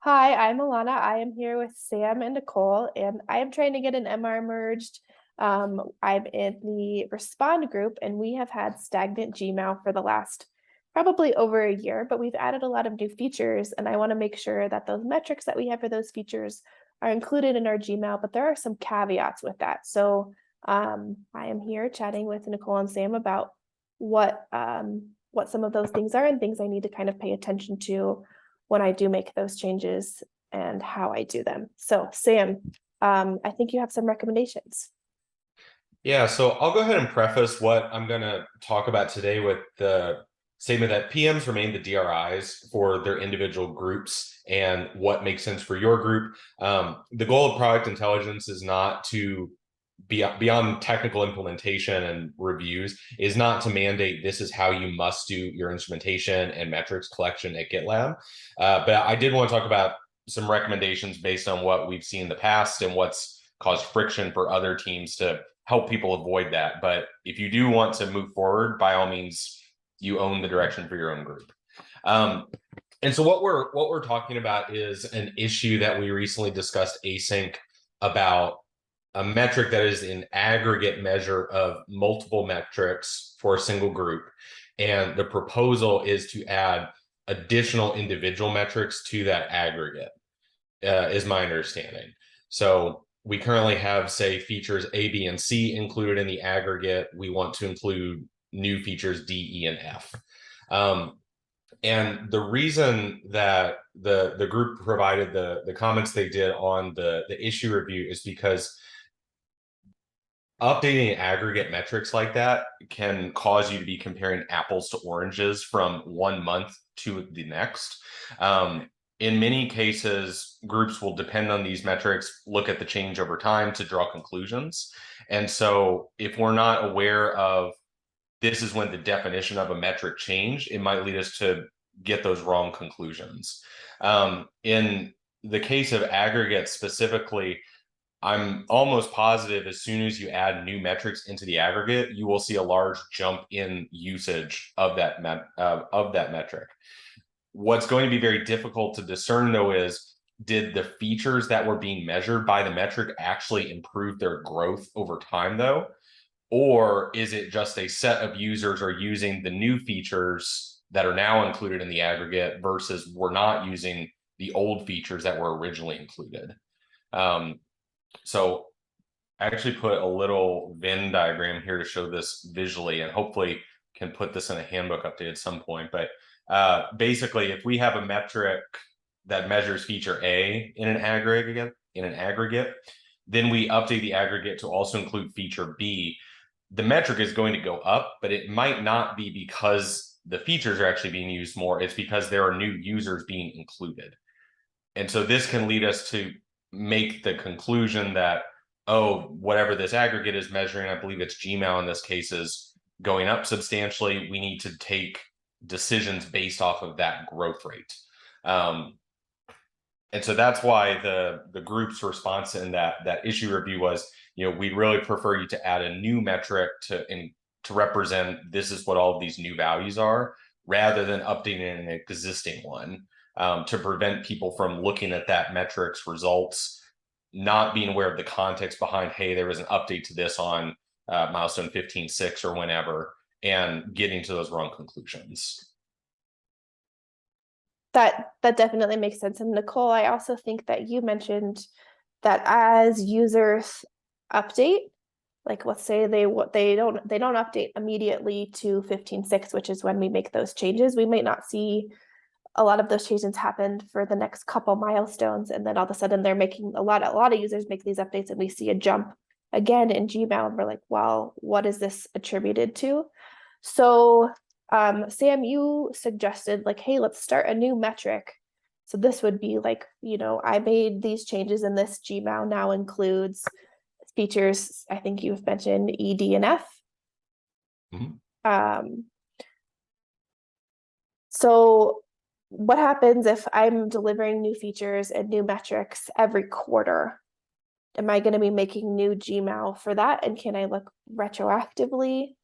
Hi, I'm Alana. I am here with Sam and Nicole, and I am trying to get an MR merged. I'm in the respond group, and we have had stagnant GMAU for the last probably over a year, but we've added a lot of new features, and I want to make sure that those metrics that we have for those features are included in our GMAU, but there are some caveats with that. So I am here chatting with Nicole and Sam about what some of those things are and things I need to kind of pay attention to when I do make those changes and how I do them. So Sam, I think you have some recommendations. Yeah, so I'll go ahead and preface what I'm going to talk about today with the statement that PMs remain the DRIs for their individual groups and what makes sense for your group. The goal of product intelligence is not to be beyond technical implementation and reviews, is not to mandate this is how you must do your instrumentation and metrics collection at GitLab. But I did want to talk about some recommendations based on what we've seen in the past and what's caused friction for other teams to help people avoid that. But if you do want to move forward, by all means, you own the direction for your own group. And so what we're talking about is an issue that we recently discussed async about a metric that is an aggregate measure of multiple metrics for a single group. And the proposal is to add additional individual metrics to that aggregate, is my understanding. So we currently have, say, features A, B, and C included in the aggregate. We want to include new features D, E, and F. And the reason that the group provided the comments they did on the issue review is because updating aggregate metrics like that can cause you to be comparing apples to oranges from 1 month to the next. In many cases, groups will depend on these metrics, look at the change over time to draw conclusions. And so if we're not aware of this is when the definition of a metric changed, it might lead us to get those wrong conclusions. In the case of aggregates specifically, I'm almost positive as soon as you add new metrics into the aggregate, you will see a large jump in usage of that metric. What's going to be very difficult to discern, though, is did the features that were being measured by the metric actually improve their growth over time, though? Or is it just a set of users are using the new features that are now included in the aggregate versus we're not using the old features that were originally included? So I actually put a little Venn diagram here to show this visually, and hopefully can put this in a handbook update at some point. But basically, if we have a metric that measures feature A in an aggregate, then we update the aggregate to also include feature B. The metric is going to go up, but it might not be because the features are actually being used more. It's because there are new users being included. And so this can lead us to make the conclusion that, oh, whatever this aggregate is measuring, I believe it's GMAU in this case, is going up substantially. We need to take decisions based off of that growth rate. And so that's why the group's response in that issue review was, we'd really prefer you to add a new metric to represent this is what all of these new values are, rather than updating an existing one, to prevent people from looking at that metric's results, not being aware of the context behind, hey, there was an update to this on milestone 15.6 or whenever, and getting to those wrong conclusions. That definitely makes sense. And Nicole, I also think that you mentioned that as users update, like let's say they don't update immediately to 15.6, which is when we make those changes. We might not see a lot of those changes happen for the next couple milestones, and then all of a sudden they're making a lot of users make these updates, and we see a jump again in GMAU, and we're like, well, what is this attributed to? So Sam, you suggested like, hey, let's start a new metric. So this would be like, I made these changes and this GMAU now includes features, I think you've mentioned E, D, and F. Mm-hmm. So what happens if I'm delivering new features and new metrics every quarter? Am I going to be making new GMAU for that? And can I look retroactively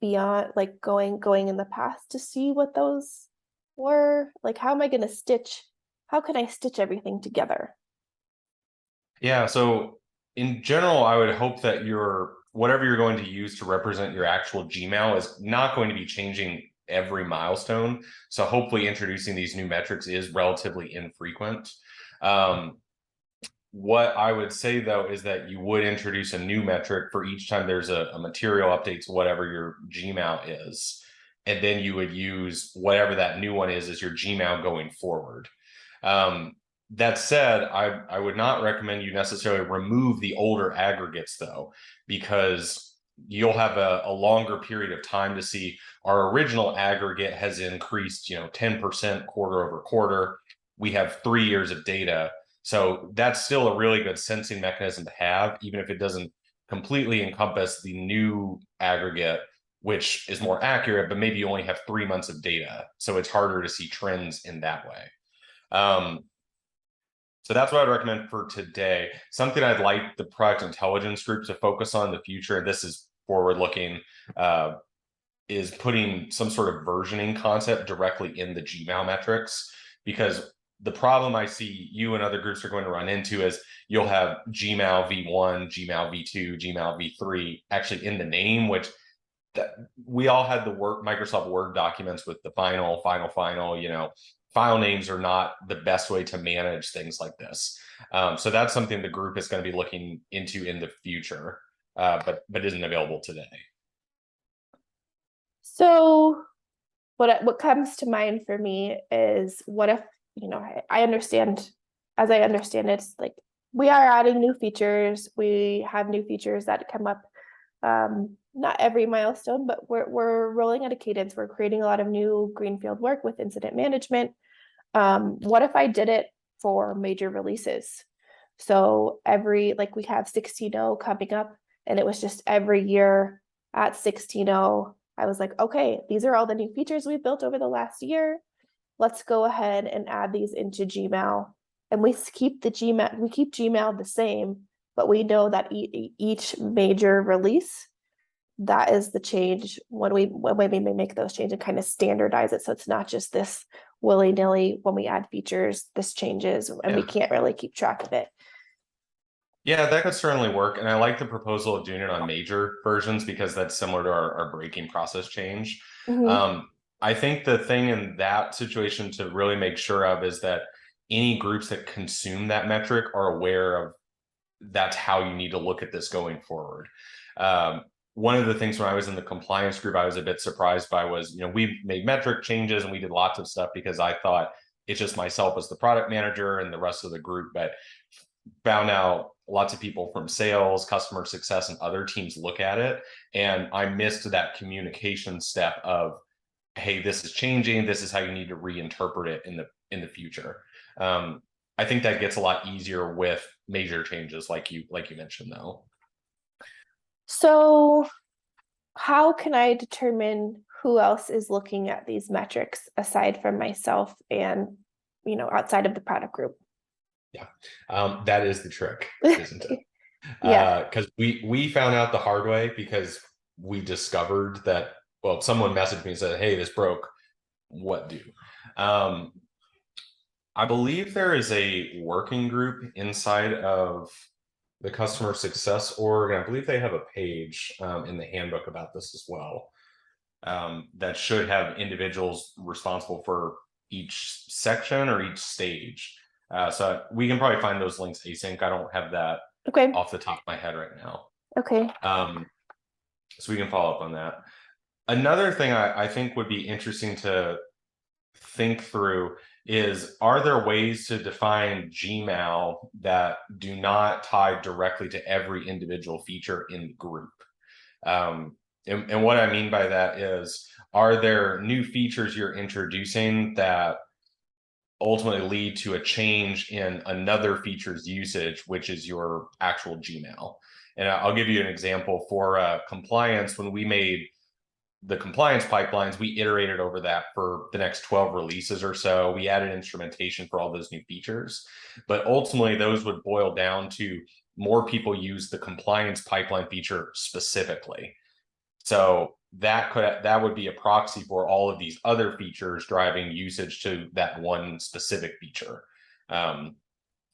beyond, like going in the past to see what those were? Like, how am I going to stitch how can I stitch everything together? Yeah, so in general, I would hope that your whatever you're going to use to represent your actual Gmail is not going to be changing every milestone. So hopefully introducing these new metrics is relatively infrequent. Um, what I would say though is that you would introduce a new metric for each time there's a material update to whatever your Gmail is. And then you would use whatever that new one is as your Gmail going forward. Um, that said, I would not recommend you necessarily remove the older aggregates though, because you'll have a longer period of time to see our original aggregate has increased, 10% quarter over quarter. We have 3 years of data. So that's still a really good sensing mechanism to have, even if it doesn't completely encompass the new aggregate, which is more accurate, but maybe you only have 3 months of data. So it's harder to see trends in that way. So that's what I'd recommend for today. Something I'd like the product intelligence group to focus on in the future, and this is forward looking, is putting some sort of versioning concept directly in the Gmail metrics, because the problem I see you and other groups are going to run into is you'll have Gmail v1, Gmail v2, Gmail v3 actually in the name, which that we all had the Microsoft Word documents with the final, file names are not the best way to manage things like this. So that's something the group is going to be looking into in the future, but isn't available today. So what comes to mind for me is, what if, I understand, as I understand it, it's like we are adding new features. We have new features that come up, not every milestone, but we're rolling at a cadence. We're creating a lot of new greenfield work with incident management. What if I did it for major releases? So like we have 16.0 coming up, and it was just every year at 16.0, I was like, okay, these are all the new features we've built over the last year. Let's go ahead and add these into Gmail. And we keep Gmail the same, but we know that each major release, that is the change when we make those changes and kind of standardize it. So it's not just this willy-nilly, when we add features, this changes, and we can't really keep track of it. Yeah, that could certainly work. And I like the proposal of doing it on major versions because that's similar to our breaking process change. I think the thing in that situation to really make sure of is that any groups that consume that metric are aware of that's how you need to look at this going forward. One of the things when I was in the compliance group, I was a bit surprised by was, we made metric changes and we did lots of stuff because I thought it's just myself as the product manager and the rest of the group, but found out lots of people from sales, customer success, and other teams look at it. And I missed that communication step of, hey, this is changing. This is how you need to reinterpret it in the future. I think that gets a lot easier with major changes, like you mentioned, though. So how can I determine who else is looking at these metrics aside from myself and, outside of the product group? Yeah, that is the trick, isn't it? Yeah. Because we found out the hard way because we discovered that, well, someone messaged me and said, hey, this broke. What do? I believe there is a working group inside of the customer success org, and I believe they have a page in the handbook about this as well. That should have individuals responsible for each section or each stage. So we can probably find those links async. I don't have that off the top of my head right now. Okay. So we can follow up on that. Another thing I think would be interesting to think through is, are there ways to define Gmail that do not tie directly to every individual feature in the group? And what I mean by that is, are there new features you're introducing that ultimately lead to a change in another feature's usage, which is your actual Gmail? And I'll give you an example for compliance. When we made the compliance pipelines, we iterated over that for the next 12 releases or so. We added instrumentation for all those new features, but ultimately those would boil down to more people use the compliance pipeline feature specifically. So that would be a proxy for all of these other features driving usage to that one specific feature. And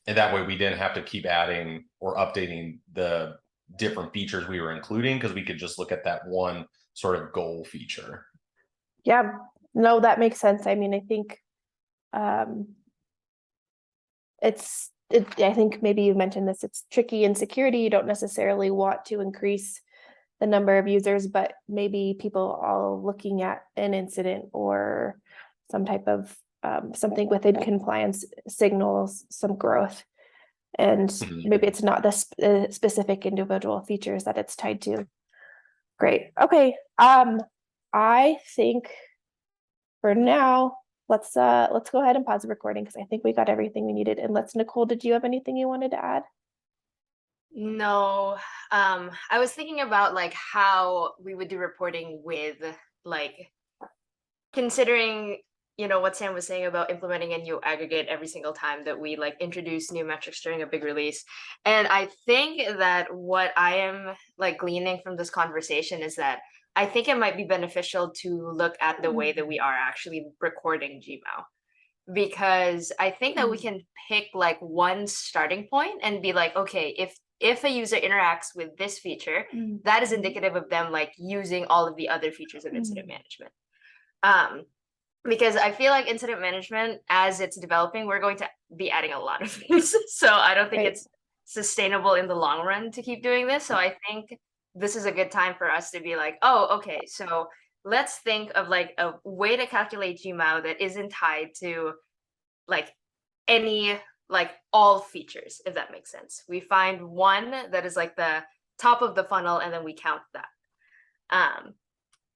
that way we didn't have to keep adding or updating the different features we were including, because we could just look at that one sort of goal feature. Yeah, no, that makes sense. I mean, I think I think maybe you mentioned this, it's tricky in security. You don't necessarily want to increase the number of users, but maybe people all looking at an incident or some type of something within compliance signals some growth. And maybe it's not the specific individual features that it's tied to. Great. Okay. I think for now, let's go ahead and pause the recording because I think we got everything we needed. And Nicole, did you have anything you wanted to add? No, I was thinking about like how we would do reporting with like considering, you know, what Sam was saying about implementing a new aggregate every single time that we like introduce new metrics during a big release. And I think that what I am like gleaning from this conversation is that I think it might be beneficial to look at the way that we are actually recording GMAU, because I think that we can pick like one starting point and be like, okay, if a user interacts with this feature, that is indicative of them like using all of the other features of incident management. Because I feel like incident management, as it's developing, we're going to be adding a lot of things. So I don't think it's sustainable in the long run to keep doing this. So I think this is a good time for us to be like, oh, okay, so let's think of like a way to calculate GMAU that isn't tied to like any like all features, if that makes sense. We find one that is like the top of the funnel and then we count that.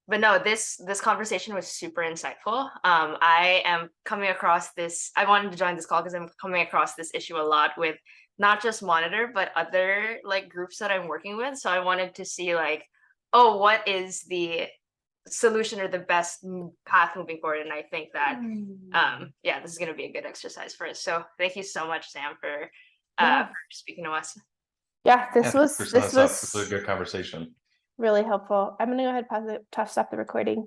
But no, this conversation was super insightful. I am coming across this, I wanted to join this call because I'm coming across this issue a lot with not just Monitor, but other like groups that I'm working with. So I wanted to see like, oh, what is the solution or the best path moving forward? And I think that, yeah, this is going to be a good exercise for us. So thank you so much, Sam, for speaking to us. Yeah, this was a good conversation. really helpful. I'm going to go ahead and stop the recording.